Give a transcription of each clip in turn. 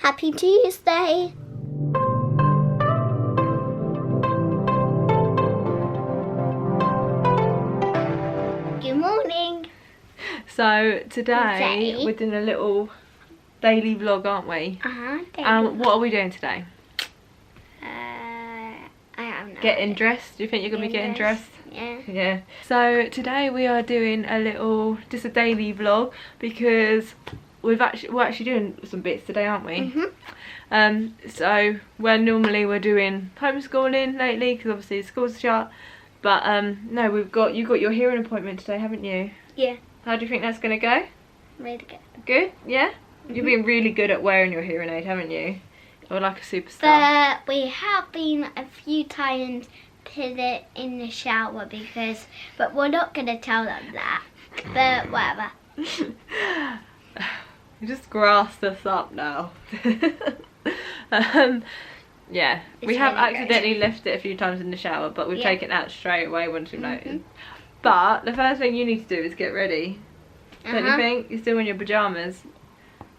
Happy Tuesday. Good morning. So today we're doing a little daily vlog, aren't we? What are we doing today? I don't know. Getting dressed. Do you think you're gonna be getting dressed? Yeah. Yeah. So today we are doing just a daily vlog because we're actually doing some bits today, aren't we? So where normally we're doing homeschooling lately because obviously school's shut, but no, you got your hearing appointment today, haven't you? Yeah. How do you think that's gonna go? Really good. Good? Yeah? You've been really good at wearing your hearing aid, haven't you? You're like a superstar. But we have been a few times put it in the shower but we're not gonna tell them that. But whatever. You just grassed us up now. Yeah, we have really accidentally left it a few times in the shower, but we've taken it out straight away once we've noticed. But the first thing you need to do is get ready. Don't you think? You're still in your pyjamas.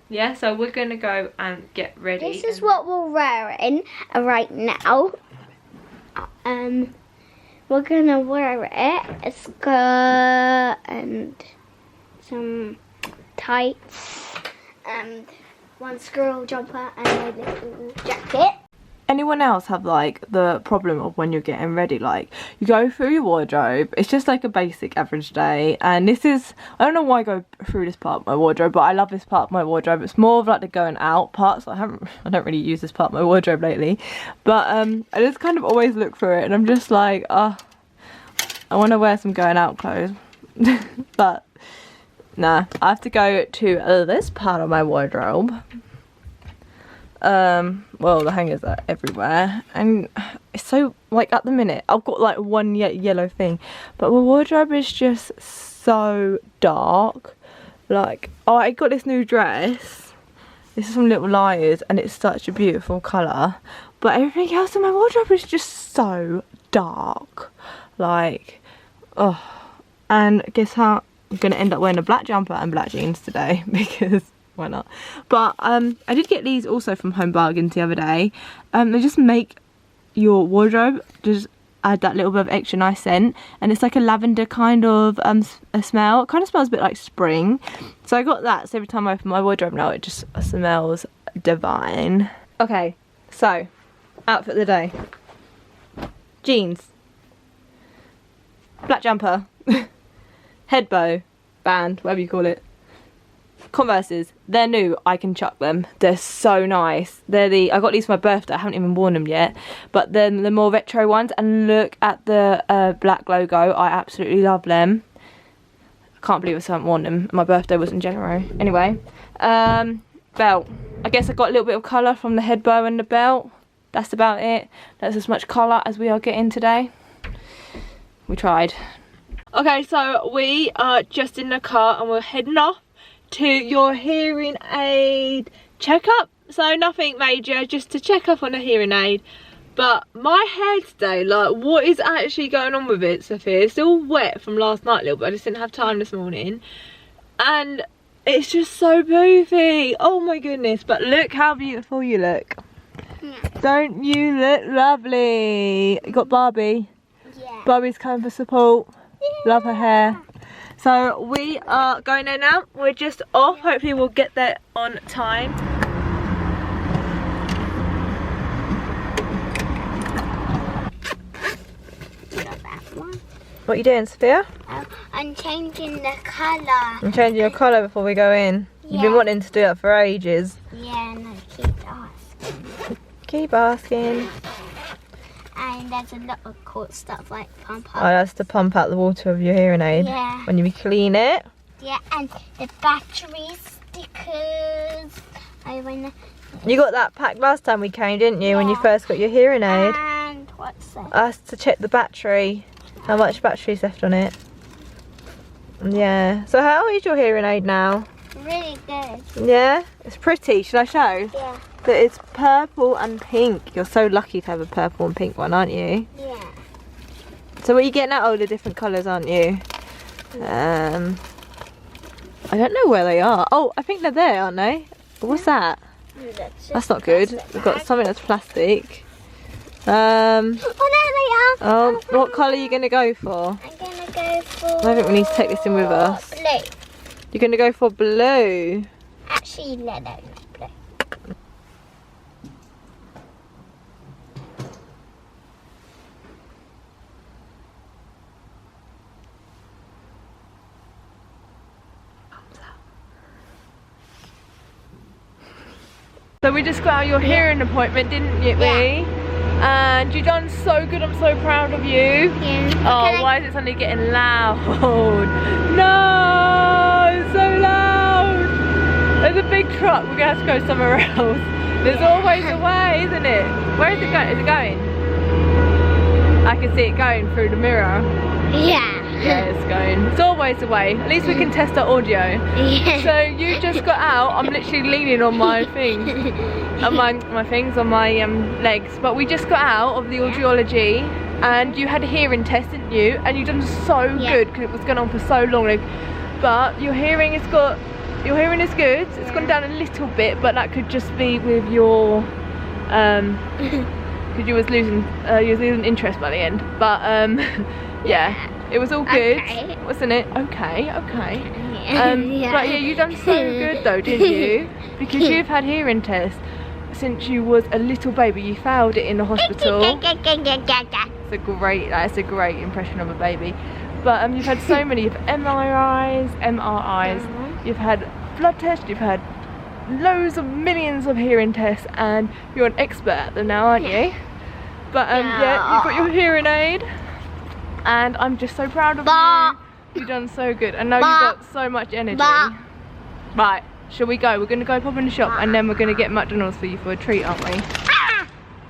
Yeah, so we're going to go and get ready. This is what we're wearing right now. We're going to wear a skirt and some tights and one squirrel jumper and a little jacket. Anyone else have like the problem of when you're getting ready, like you go through your wardrobe, it's just like a basic average day, and this is, I don't know why I go through this part of my wardrobe, but I love this part of my wardrobe. It's more of like the going out parts. I don't really use this part of my wardrobe lately, but I just kind of always look through it and I'm just like, oh, I want to wear some going out clothes. But nah, I have to go to this part of my wardrobe. Well, the hangers are everywhere and it's so, like, at the minute I've got like one yellow thing, but my wardrobe is just so dark. Like, oh, I got this new dress, this is from Little Liars and it's such a beautiful colour, but everything else in my wardrobe is just so dark. Like, oh, and guess how, I'm gonna end up wearing a black jumper and black jeans today because why not? But I did get these also from Home Bargains the other day. They just make your wardrobe just add that little bit of extra nice scent, and it's like a lavender kind of a smell. It kind of smells a bit like spring, so I got that, so every time I open my wardrobe now it just smells divine. Okay, so outfit of the day: jeans, black jumper, head bow, band, whatever you call it, Converses. They're new, I can chuck them, they're so nice. I got these for my birthday, I haven't even worn them yet, but then the more retro ones, and look at the black logo, I absolutely love them. I can't believe I still haven't worn them, my birthday was in January. Anyway, belt, I guess I got a little bit of colour from the head bow and the belt. That's about it. That's as much colour as we are getting today. We tried. Okay, so we are just in the car and we're heading off to your hearing aid checkup. So nothing major, just to check up on a hearing aid. But my hair today, like, what is actually going on with it, Sophia? It's still wet from last night a little bit, I just didn't have time this morning, and it's just so poofy. Oh my goodness, but look how beautiful you look. Don't you look lovely? You got Barbie? Yeah. Barbie's coming for support. Love her hair. So we are going there now. We're just off. Hopefully we'll get there on time. What are you doing, Sophia? I'm changing the colour. I'm changing your collar before we go in. Yeah. You've been wanting to do that for ages. Yeah, and I keep asking. Keep asking. And there's a lot of cool stuff like pump Oh, up. that's to pump out the water of your hearing aid. Yeah. When you clean it. Yeah, and the battery stickers. You got that pack last time we came, didn't you? When you Yeah. first got your hearing aid. And what's that? Us to check the battery. How much battery's left on it. Yeah. So how is your hearing aid now? Really good. Yeah? It's pretty. Shall I show? Yeah. That it's purple and pink. You're so lucky to have a purple and pink one, aren't you? Yeah. So what are you getting at? All the different colours, aren't you? I don't know where they are. Oh, I think they're there, aren't they? What's that? That's not good. We've got something that's plastic. Oh, there they are. Oh, what colour are you going to go for? I'm gonna go for. I think we need to take this in with us. Blue. You're going to go for blue. Actually, no, not blue. So we just got out your hearing appointment, didn't we? And you done so good. I'm so proud of you. Yeah. Oh, why is it suddenly getting loud? No, it's so loud. There's a big truck. We're gonna have to go somewhere else. There's always a way, isn't it? Where is it going? Is it going? I can see it going through the mirror. Yeah. Yeah, it's going. It's always a way. At least we can test our audio. Yeah. So you just got out. I'm literally leaning on my things, on my legs. But we just got out of the audiology, and you had a hearing test, didn't you? And you done so good because it was going on for so long. But your hearing is good. It's gone down a little bit, but that could just be with your because you was losing interest by the end. But yeah. It was all good, wasn't it? Okay. But yeah, you done so good though, didn't you? Because you've had hearing tests since you was a little baby. You failed it in the hospital. That's a great impression of a baby. But you've had so many. You've had MRIs. You've had blood tests. You've had loads of millions of hearing tests, and you're an expert at them now, aren't you? But yeah, you've got your hearing aid. And I'm just so proud of you. You've done so good. I know you've got so much energy. Right, shall we go? We're going to go pop in the shop and then we're going to get McDonald's for you for a treat, aren't we?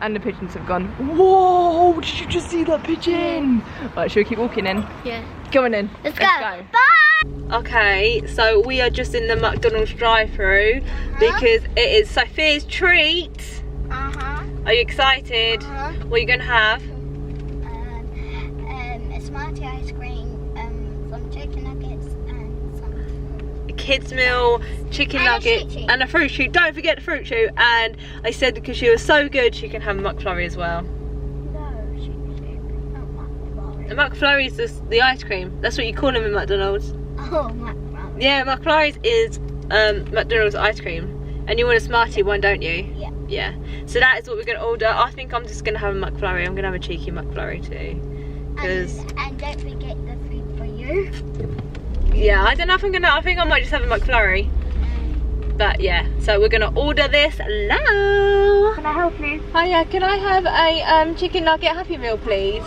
And the pigeons have gone. Whoa, did you just see that pigeon? Right, shall we keep walking in? Yeah. Come on in. Let's go. Bye. Okay, so we are just in the McDonald's drive-thru because it is Sophia's treat. Are you excited? What are you going to have? Smarty ice cream, some chicken nuggets and some kids meal, chicken nuggets and a fruit shoot. Don't forget the fruit shoot. And I said because she was so good she can have a McFlurry as well. No, she not McFlurry. The McFlurry is the ice cream. That's what you call them in McDonald's. Oh, McFlurry. Yeah, McFlurry's is McDonald's ice cream. And you want a Smartie one, don't you? Yeah. Yeah. So that is what we're going to order. I think I'm just going to have a McFlurry. I'm going to have a cheeky McFlurry too. And don't forget the food for you. Yeah, I don't know if I think I might just have a McFlurry. But yeah, so we're gonna order this. Hello. Can I help, please? Hiya, can I have a chicken nugget Happy Meal, please?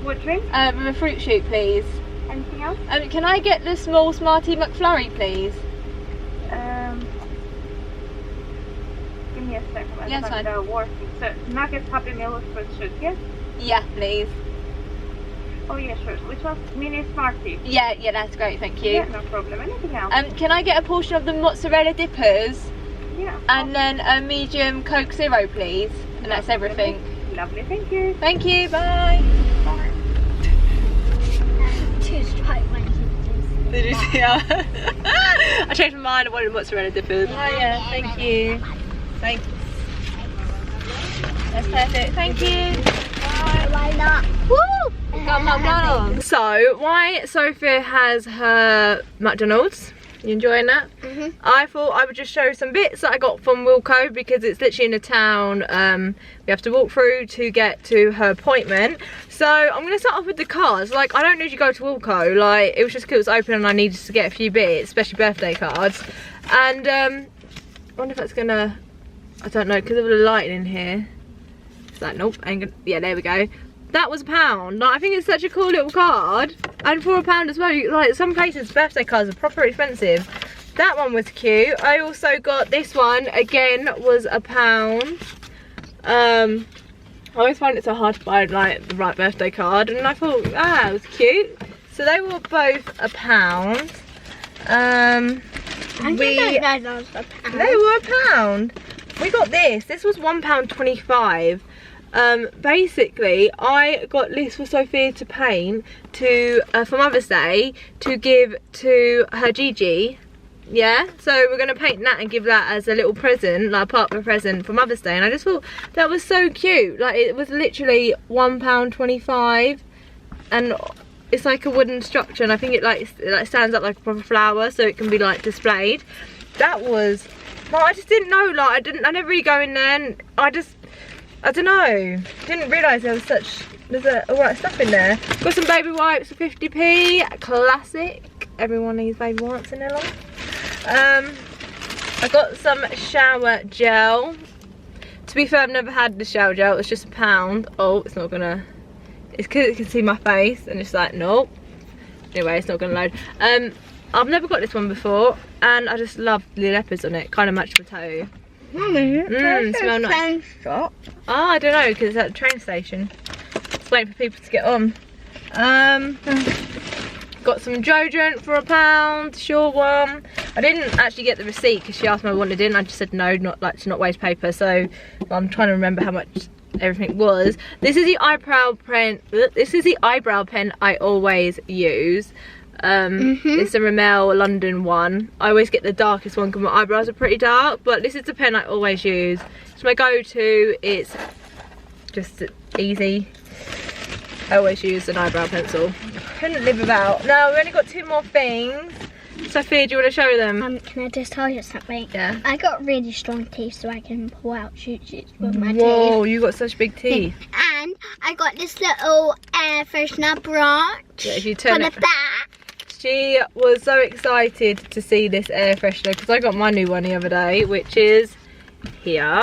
What drink? With a fruit shoot, please. Anything else? Can I get the small Smartie McFlurry, please? Give me a second. Yes, fine. Working. So, nuggets, Happy Meal with fruit shoot, yes? Yeah, please. Oh yeah, sure. Which one? Mini Smartie. Yeah, that's great, thank you. Yeah, no problem. Anything else? Can I get a portion of the mozzarella dippers? Yeah. And then a medium Coke Zero, please. And that's everything. Lovely, thank you. Thank you, bye. Bye. 2 strike ones. Did you see that? I changed my mind. I wanted mozzarella dippers. Oh yeah, thank you. Thanks. That's perfect. Thank you. Why not? Woo! So, why Sophia has her McDonald's? You enjoying that? I thought I would just show some bits that I got from Wilko because it's literally in a town we have to walk through to get to her appointment. So I'm going to start off with the cards. Like, I don't usually go to Wilko. Like, it was just because it was open and I needed to get a few bits, especially birthday cards. And I wonder if that's going to, I don't know, because of the lighting in here. Is that, nope, ain't gonna, yeah, there we go. That was £1. Like, I think it's such a cool little card. And for £1 as well. Like, some places birthday cards are proper expensive. That one was cute. I also got this one, again, was £1. I always find it so hard to buy like the right birthday card, and I thought, it was cute. So they were both £1. They were £1. We got this. This was £1.25. Basically I got this for Sophia to paint to for Mother's Day to give to her Gigi Yeah, so we're going to paint that and give that as a little present, like a part of a present for Mother's Day. And I just thought that was so cute. Like, it was literally £1.25, and it's like a wooden structure, and I think it like stands up like a proper flower, so it can be like displayed. That was, well, I just didn't know, like I never really go in there, and I don't know, didn't realise there was there's alright stuff in there. Got some baby wipes for 50p, classic. Everyone needs baby wipes in their life. I got some shower gel. To be fair, I've never had the shower gel. It's just £1. Oh, it's not gonna. It's because it can see my face, and it's like, nope. Anyway, it's not gonna load. I've never got this one before, and I just love the leopards on it. Kind of match my toe. Smell nice. Oh, I don't know, because it's at the train station. Just waiting for people to get on. Got some deodorant for £1, sure one. I didn't actually get the receipt because she asked me if I wanted it, and I just said no, not like to not waste paper. So I'm trying to remember how much everything was. This is the eyebrow pen. This is the eyebrow pen I always use. It's a Rimmel London one. I always get the darkest one because my eyebrows are pretty dark, but this is the pen I always use. It's my go-to. It's just easy. I always use an eyebrow pencil. Couldn't live without. Now we've only got 2 more things. Sophia, do you want to show them? Can I just tell you something? Yeah. I got really strong teeth, so I can pull out choo-choos with my teeth. Whoa, you got such big teeth. And I got this little air freshener branch Yeah, if you turn for it. the back. She was so excited to see this air freshener because I got my new one the other day, which is here.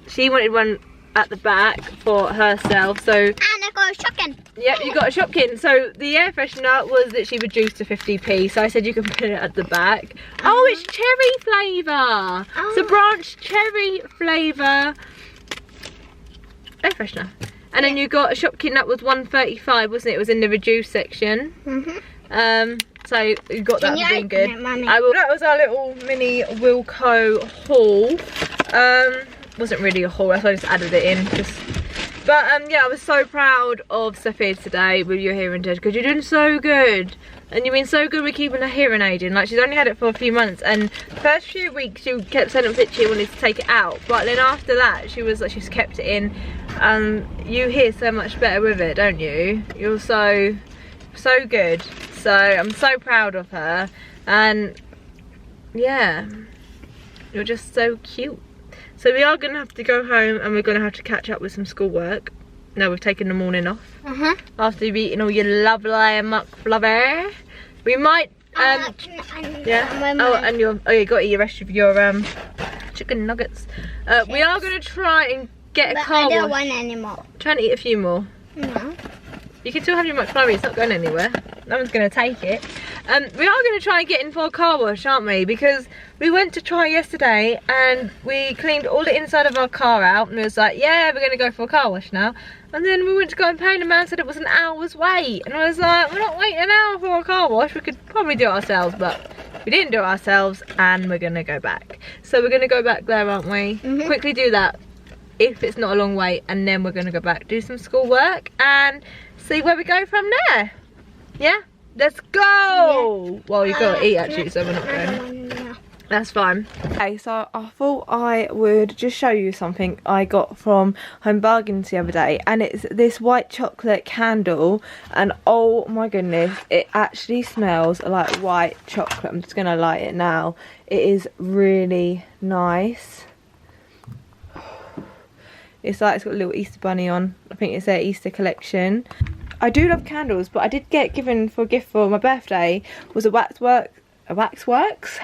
She wanted one at the back for herself, so. And I got a shotgun. Yep, you got a Shopkin. So the air freshener was literally reduced to 50p, so I said you can put it at the back. Oh, it's cherry flavour. It's a branch cherry flavour air freshener. And then you got a Shopkin that was £1.35, wasn't it? It was in the reduced section. So you got that for being good. That was our little mini Wilko haul. Wasn't really a haul, so I just added it in. But yeah, I was so proud of Sophia today with your hearing test because you're doing so good. And you've been so good with keeping her hearing aid in. Like, she's only had it for a few months, and the first few weeks she kept sending pictures, she wanted to take it out. But then after that, she was like, she's kept it in. And you hear so much better with it, don't you? You're so good. So I'm so proud of her. And yeah, you're just so cute. So we are going to have to go home, and we're going to have to catch up with some schoolwork. Now we've taken the morning off. After you've eaten all your lovely McFlurry. We might, yeah. Oh, and you got to eat the rest of your chicken nuggets. We are going to try and get a car wash. I don't want any more. Try and eat a few more. No. You can still have your McFlurry, it's not going anywhere. No one's going to take it. We are going to try and get in for a car wash, aren't we? Because we went to try yesterday and we cleaned all the inside of our car out, and it was like, yeah, we're going to go for a car wash now. And then we went to go and pay, and the man said it was an hour's wait. And I was like, we're not waiting an hour for a car wash. We could probably do it ourselves, but we didn't do it ourselves, and we're going to go back. So we're going to go back there, aren't we? Quickly do that if it's not a long wait, and then we're going to go back, do some schoolwork, and see where we go from there. Yeah? Let's go! Yeah. Well, you've got to eat actually, so we're not going. That's fine. Okay, so I thought I would just show you something I got from Home Bargains the other day, and it's this white chocolate candle, and oh my goodness, it actually smells like white chocolate. I'm just going to light it now. It is really nice. It's like it's got a little Easter bunny on. I think it's their Easter collection. I do love candles, but I did get given for a gift for my birthday was a waxworks?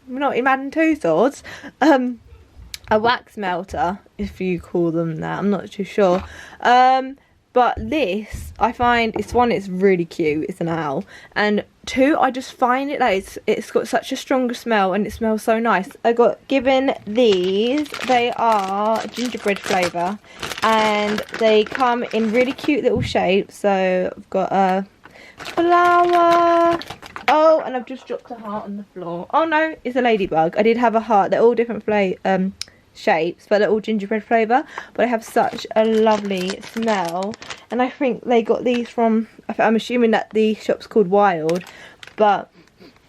I'm not in Madden Tussauds. A wax melter, if you call them that. I'm not too sure. But this, I find, it's one, it's really cute. It's an owl. And two, I just find it like it's got such a stronger smell, and it smells so nice. I got given these. They are gingerbread flavour, and they come in really cute little shapes. So I've got a flower. Oh, and I've just dropped a heart on the floor. Oh no, it's a ladybug. I did have a heart. They're all different shapes, but they're all gingerbread flavour, but they have such a lovely smell. And I think they got these from, I'm assuming that the shop's called Wild, but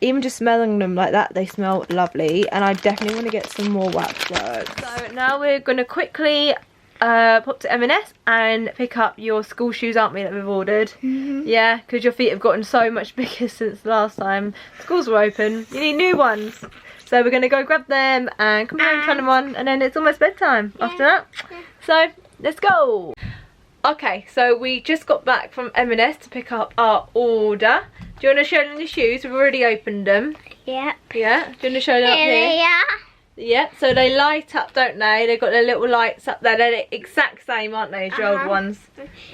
even just smelling them like that, they smell lovely, and I definitely want to get some more waxworks. So now we're going to quickly pop to M&S and pick up your school shoes, aren't we, that we've ordered? Yeah, because your feet have gotten so much bigger since the last time schools were open. You need new ones. So we're going to go grab them and come home, try them on, and then it's almost bedtime after that. So let's go. Okay, so we just got back from M&S to pick up our order. Do you want to show them the shoes? We've already opened them. Yep. Yeah, do you want to show them up here? Yeah. Yeah, so they light up, don't they? They've got their little lights up there. They're the exact same, aren't they, as your old ones?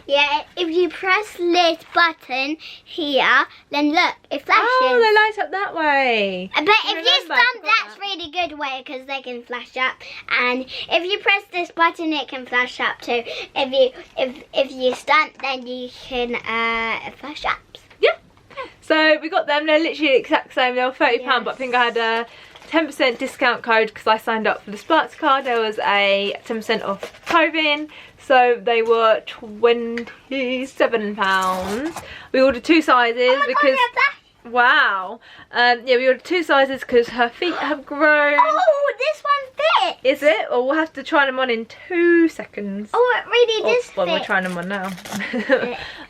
Yeah, if you press this button here, then look, it flashes. Oh, they light up that way. But if you stomp, that's really good way because they can flash up. And if you press this button, it can flash up too. If you stunt, then you can flash up. Yeah. So we got them. They're literally the exact same. They were £30, but I think I had a 10% discount code because I signed up for the Sparks card. There was a 10% off clothing, so they were £27. We ordered 2 sizes because wow, yeah, we ordered 2 sizes because her feet have grown. Oh, this one fits. Is it? Or we'll have to try them on in 2 seconds. Oh, it really does Well, fit. we're trying them on now.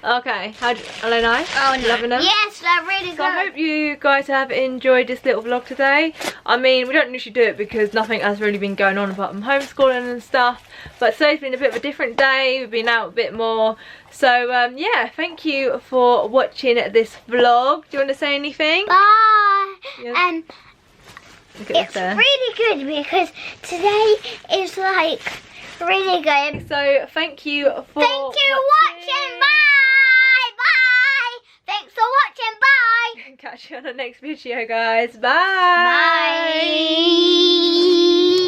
Okay, are they nice? Oh, no. Loving them? Yes, they're really good. So I hope you guys have enjoyed this little vlog today. I mean, we don't usually do it because nothing has really been going on apart from homeschooling and stuff. But today's been a bit of a different day. We've been out a bit more. So yeah, thank you for watching this vlog. Do you want to say anything? Bye. Yes. Look at It's this there. really good because today is like really good. So thank you for Thank you for watching. Bye. Bye. Thanks for watching. Bye. Catch you on the next video, guys. Bye. Bye.